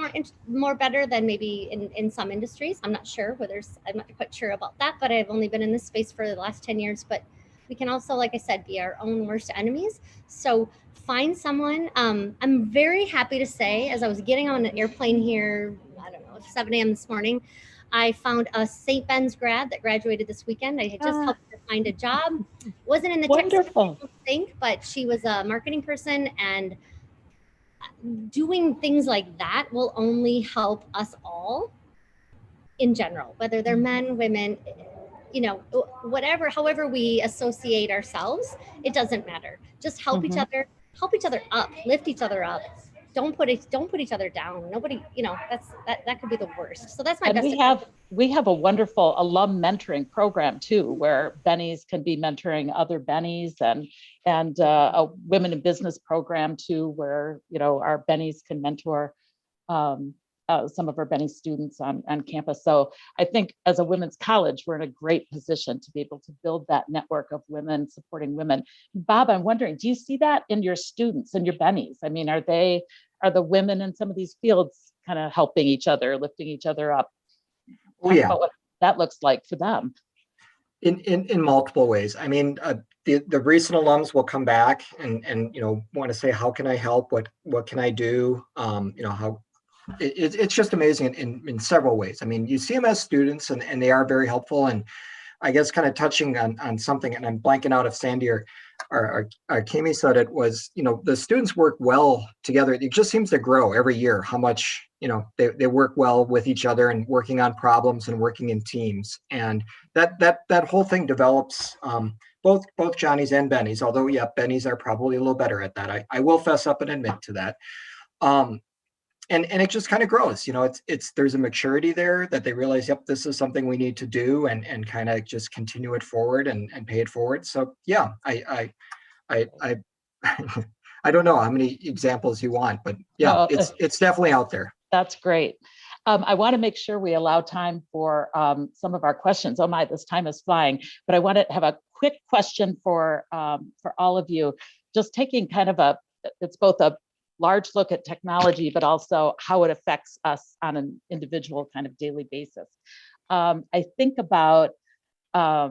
more better than maybe in some industries. I'm not sure I'm not quite sure about that, but I've only been in this space for the last 10 years. But we can also, like I said, be our own worst enemies. So find someone. I'm very happy to say, as I was getting on an airplane here, I don't know, 7 a.m. this morning, I found a St. Ben's grad that graduated this weekend. I had just helped her find a job. Wasn't in the tech space, Wonderful. I don't think, but she was a marketing person, and doing things like that will only help us all in general, whether they're men, women, whatever, however we associate ourselves, it doesn't matter. Just help each Mhm. other, help each other up, lift each other up. Don't put each other down. Nobody, that could be the worst. So that's my And best advice. we have a wonderful alum mentoring program too, where Bennies can be mentoring other Bennies, and a women in business program too, where our Bennies can mentor some of our Benny students on campus. So I think as a women's college, we're in a great position to be able to build that network of women supporting women. Bob, I'm wondering, do you see that in your students and your Bennies? I mean, are the women in some of these fields kind of helping each other, lifting each other up? Oh, Talk yeah. about what that looks like for them. In multiple ways. I mean, the recent alums will come back and want to say, how can I help? What can I do? How it's just amazing in several ways. I mean, you see them as students, and they are very helpful. And I guess kind of touching on something, and I'm blanking out if Sandy or Kami said it, was, the students work well together. It just seems to grow every year how much, they work well with each other and working on problems and working in teams. And that whole thing develops, both Johnnies and Bennies, although, yeah, Bennies are probably a little better at that. I will fess up and admit to that. And it just kind of grows, there's a maturity there that they realize, yep, this is something we need to do, and kind of just continue it forward and pay it forward. So yeah, I I don't know how many examples you want, but yeah, No, it's definitely out there. That's great. I want to make sure we allow time for some of our questions. Oh my, this time is flying. But I want to have a quick question for all of you. Just taking kind of it's both a large look at technology, but also how it affects us on an individual kind of daily basis. I think about a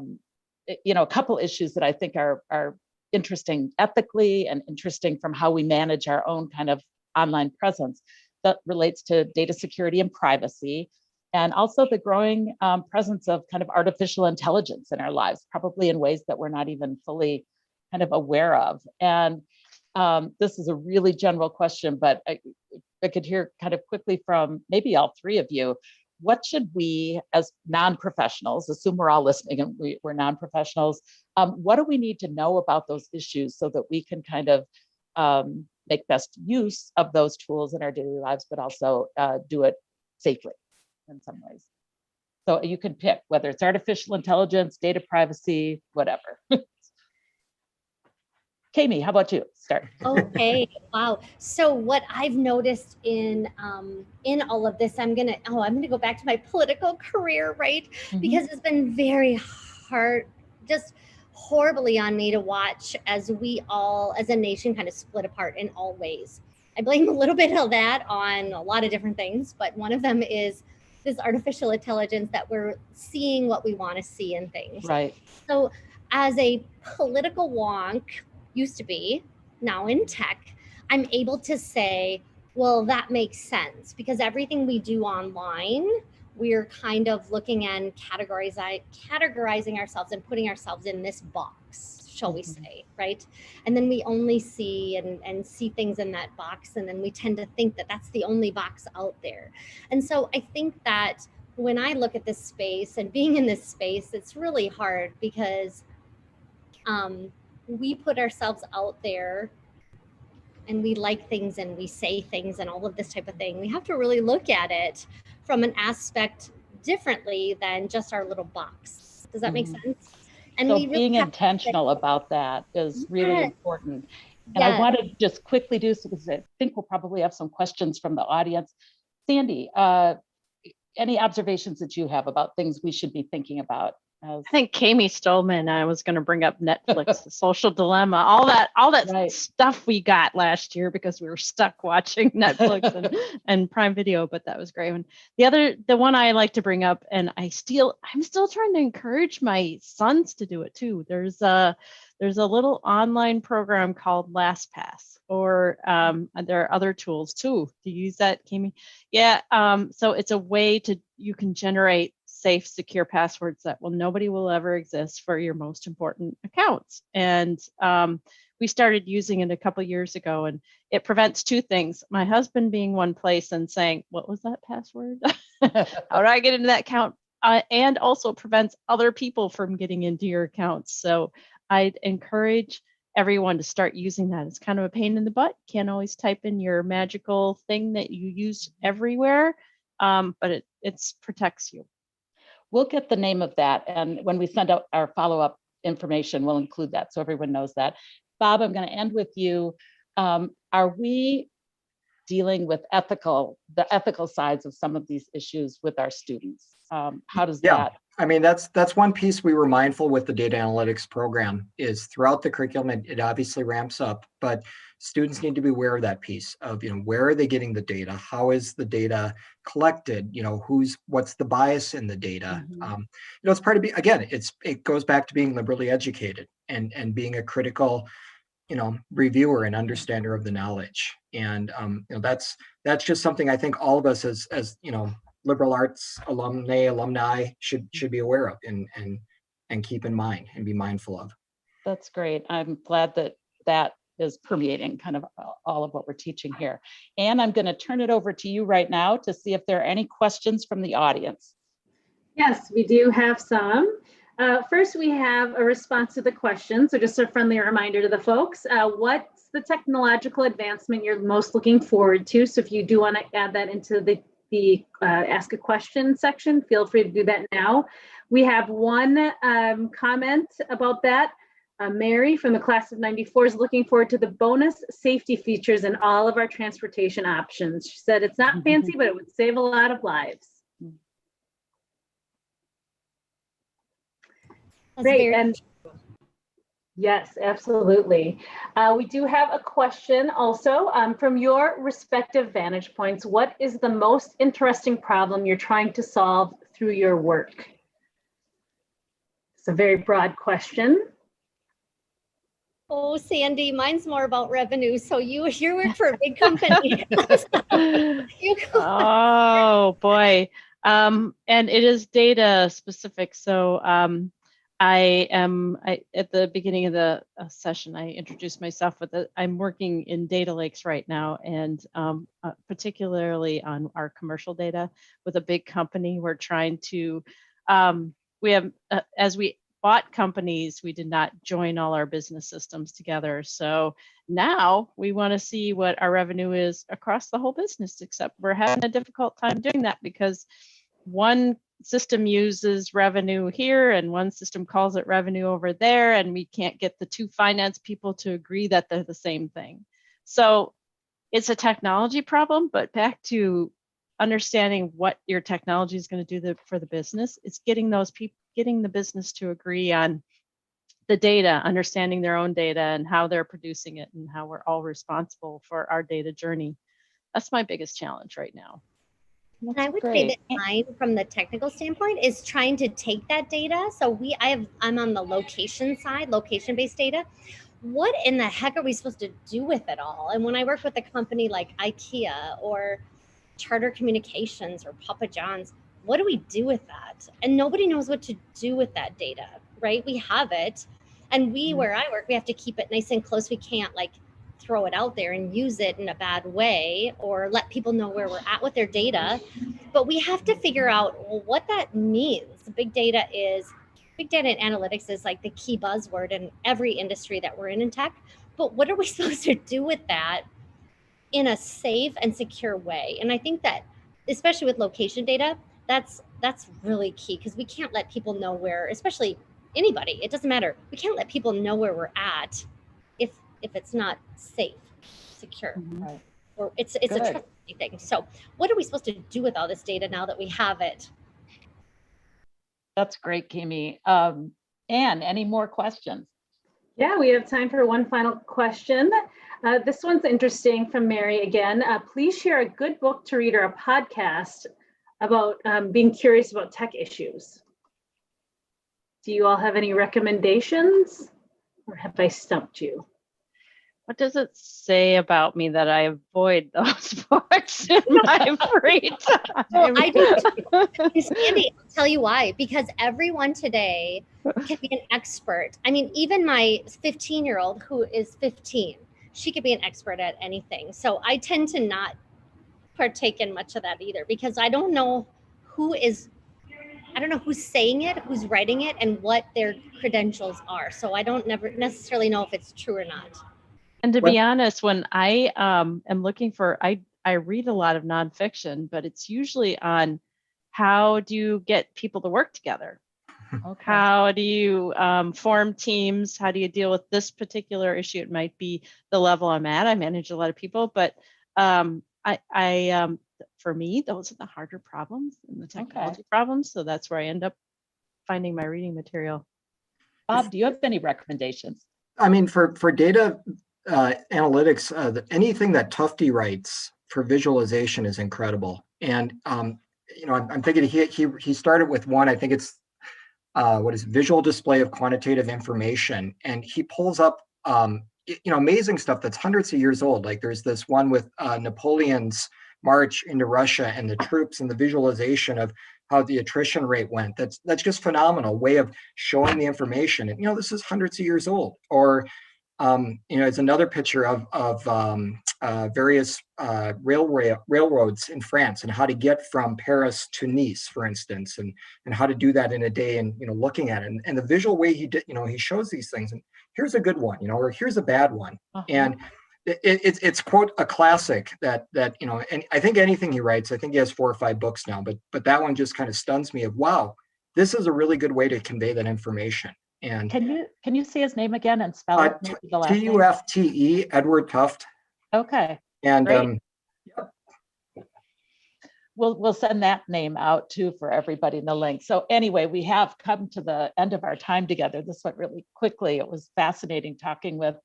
couple issues that I think are interesting ethically and interesting from how we manage our own kind of online presence, that relates to data security and privacy, and also the growing presence of kind of artificial intelligence in our lives, probably in ways that we're not even fully kind of aware of. And this is a really general question, but I could hear kind of quickly from maybe all 3 of you. What should we, as non-professionals, assume we're all listening and we're non-professionals, what do we need to know about those issues so that we can kind of make best use of those tools in our daily lives, but also do it safely in some ways? So you can pick whether it's artificial intelligence, data privacy, whatever. Kami, how about you? Start. Okay, wow. So what I've noticed in all of this, I'm gonna go back to my political career, right? Because it's been very hard, just horribly on me to watch as we all, as a nation, kind of split apart in all ways. I blame a little bit of that on a lot of different things, but one of them is this artificial intelligence that we're seeing what we want to see in things. Right. So as a political wonk used to be, now in tech, I'm able to say, well, that makes sense because everything we do online, we're kind of looking and categorizing ourselves and putting ourselves in this box, shall we say, right? And then we only see and see things in that box, and then we tend to think that that's the only box out there. And so I think that when I look at this space and being in this space, it's really hard because we put ourselves out there and we like things and we say things and all of this type of thing. We have to really look at it from an aspect differently than just our little box. Does that make sense? And so we really being intentional about that is really important. And I want to just quickly do so because I think we'll probably have some questions from the audience. Sandy, any observations that you have about things we should be thinking about? I think Kami Stolman, I was going to bring up Netflix, The Social Dilemma, all that Right. stuff we got last year because we were stuck watching Netflix and Prime Video, but that was great. And the one I like to bring up, and I'm still trying to encourage my sons to do it too. There's a little online program called LastPass, or there are other tools too. Do you use that, Kami? Yeah. So it's a way you can generate safe, secure passwords that nobody will ever exist for your most important accounts. And we started using it a couple years ago, and it prevents two things. My husband being one place and saying, what was that password? How do I get into that account? And also prevents other people from getting into your accounts. So I'd encourage everyone to start using that. It's kind of a pain in the butt. Can't always type in your magical thing that you use everywhere, but it protects you. We'll get the name of that. And when we send out our follow-up information, we'll include that so everyone knows that. Bob, I'm going to end with you. Are we dealing with the ethical sides of some of these issues with our students? How does that? I mean, that's one piece we were mindful with the data analytics program is throughout the curriculum, it obviously ramps up, but students need to be aware of that piece of, where are they getting the data? How is the data collected? What's the bias in the data? It's part of again, it goes back to being liberally educated and being a critical, reviewer and understander of the knowledge. And, that's just something I think all of us as liberal arts alumni should be aware of and keep in mind and be mindful of. That's great. I'm glad that is permeating kind of all of what we're teaching here. And I'm going to turn it over to you right now to see if there are any questions from the audience. Yes, we do have some. First, we have a response to the question. So just a friendly reminder to the folks, what's the technological advancement you're most looking forward to? So if you do want to add that into the ask a question section, feel free to do that now. We have one comment about that. Mary from the class of 94 is looking forward to the bonus safety features in all of our transportation options. She said it's not fancy, but it would save a lot of lives. Great. And yes, absolutely. We do have a question also from your respective vantage points. What is the most interesting problem you're trying to solve through your work? It's a very broad question. Oh, Sandy, mine's more about revenue. So you work for a big company. Oh boy. And it is data specific. So at the beginning of the session, I introduced myself with I'm working in data lakes right now, and particularly on our commercial data with a big company. We're trying to, we have, as we bought companies, we did not join all our business systems together. So now we want to see what our revenue is across the whole business, except we're having a difficult time doing that because one system uses revenue here and one system calls it revenue over there, and we can't get the two finance people to agree that they're the same thing. So it's a technology problem, but back to understanding what your technology is going to do for the business, it's getting those people, getting the business to agree on the data, understanding their own data and how they're producing it and how we're all responsible for our data journey. That's my biggest challenge right now. And I would say that mine, from the technical standpoint, is trying to take that data. So I'm on the location side, location-based data. What in the heck are we supposed to do with it all? And when I work with a company like IKEA or Charter Communications or Papa John's, what do we do with that? And nobody knows what to do with that data, right? We have it, and where I work, we have to keep it nice and close. We can't like throw it out there and use it in a bad way or let people know where we're at with their data. But we have to figure out what that means. Big data and analytics is like the key buzzword in every industry that we're in tech. But what are we supposed to do with that in a safe and secure way? And I think that, especially with location data, that's really key, because we can't let people know where, especially anybody, it doesn't matter. We can't let people know where we're at if it's not safe, secure, Right. or it's a trusty thing. So what are we supposed to do with all this data now that we have it? That's great, Kimi. Anne, any more questions? Yeah, we have time for one final question. This one's interesting, from Mary again. Please share a good book to read or a podcast about being curious about tech issues. Do you all have any recommendations, or have I stumped you? What does it say about me that I avoid those books in my free time? Well, I do. Sandy, I'll tell you why. Because everyone today can be an expert. I mean, even my 15-year-old who is 15, she could be an expert at anything. So I tend to not partake in much of that either, because I don't know who's saying it, who's writing it, and what their credentials are. So I don't never necessarily know if it's true or not. And to be honest, when I am looking for, I read a lot of nonfiction, but it's usually on how do you get people to work together? Okay. How do you form teams? How do you deal with this particular issue? It might be the level I'm at. I manage a lot of people, but for me, those are the harder problems and the technology problems. So that's where I end up finding my reading material. Bob, do you have any recommendations? I mean, for data analytics, anything that Tufte writes for visualization is incredible. And I'm thinking he started with one. I think it's visual display of quantitative information, and he pulls up amazing stuff that's hundreds of years old. Like there's this one with Napoleon's march into Russia and the troops, and the visualization of how the attrition rate went. That's just phenomenal way of showing the information. And this is hundreds of years old. Or it's another picture of various railroads in France and how to get from Paris to Nice, for instance, and how to do that in a day, and looking at it, and the visual way he did, he shows these things, and here's a good one, or here's a bad one. And it's quote a classic that and I think anything he writes, I think he has 4 or 5 books now, but that one just kind of stuns me of, wow, this is a really good way to convey that information. And can you say his name again and spell it? The last name? Tufte, Edward Tufte. Okay. And we'll send that name out too for everybody in the link. So anyway, we have come to the end of our time together. This went really quickly. It was fascinating talking with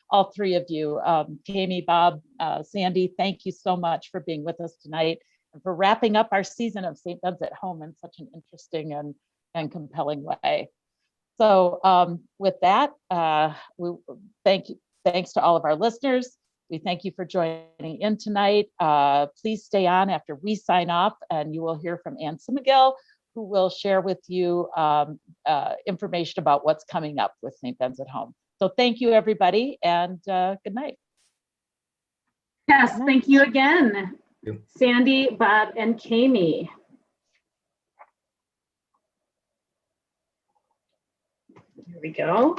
all 3 of you. Kimi, Bob, Sandy, thank you so much for being with us tonight and for wrapping up our season of St. Ben's at Home in such an interesting and compelling way. So with that, thanks to all of our listeners. We thank you for joining in tonight. Please stay on after we sign off, and you will hear from Anne Simigill, who will share with you information about what's coming up with St. Ben's at Home. So thank you, everybody, and good night. Yes, thank you again, Sandy, Bob, and Kimi. Here we go.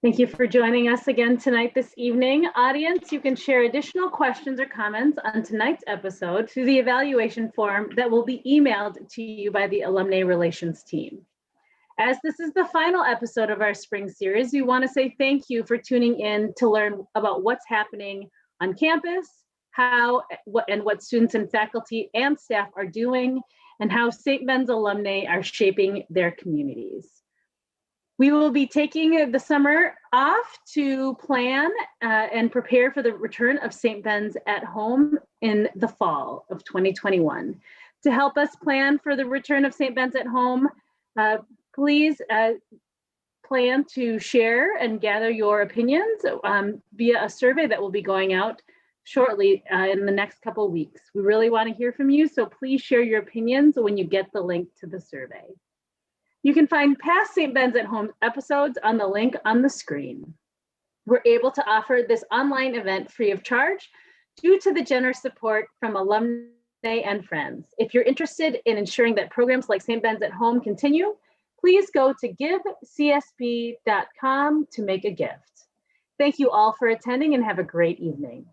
Thank you for joining us again tonight this evening. Audience, you can share additional questions or comments on tonight's episode through the evaluation form that will be emailed to you by the Alumni Relations team. As this is the final episode of our spring series, we want to say thank you for tuning in to learn about what's happening on campus, what students and faculty and staff are doing, and how St. Ben's alumni are shaping their communities. We will be taking the summer off to plan and prepare for the return of St. Ben's at Home in the fall of 2021. To help us plan for the return of St. Ben's at Home, please plan to share and gather your opinions via a survey that will be going out shortly in the next couple of weeks. We really want to hear from you, so please share your opinions when you get the link to the survey. You can find past St. Ben's at Home episodes on the link on the screen. We're able to offer this online event free of charge due to the generous support from alumni and friends. If you're interested in ensuring that programs like St. Ben's at Home continue, please go to givecsp.com to make a gift. Thank you all for attending and have a great evening.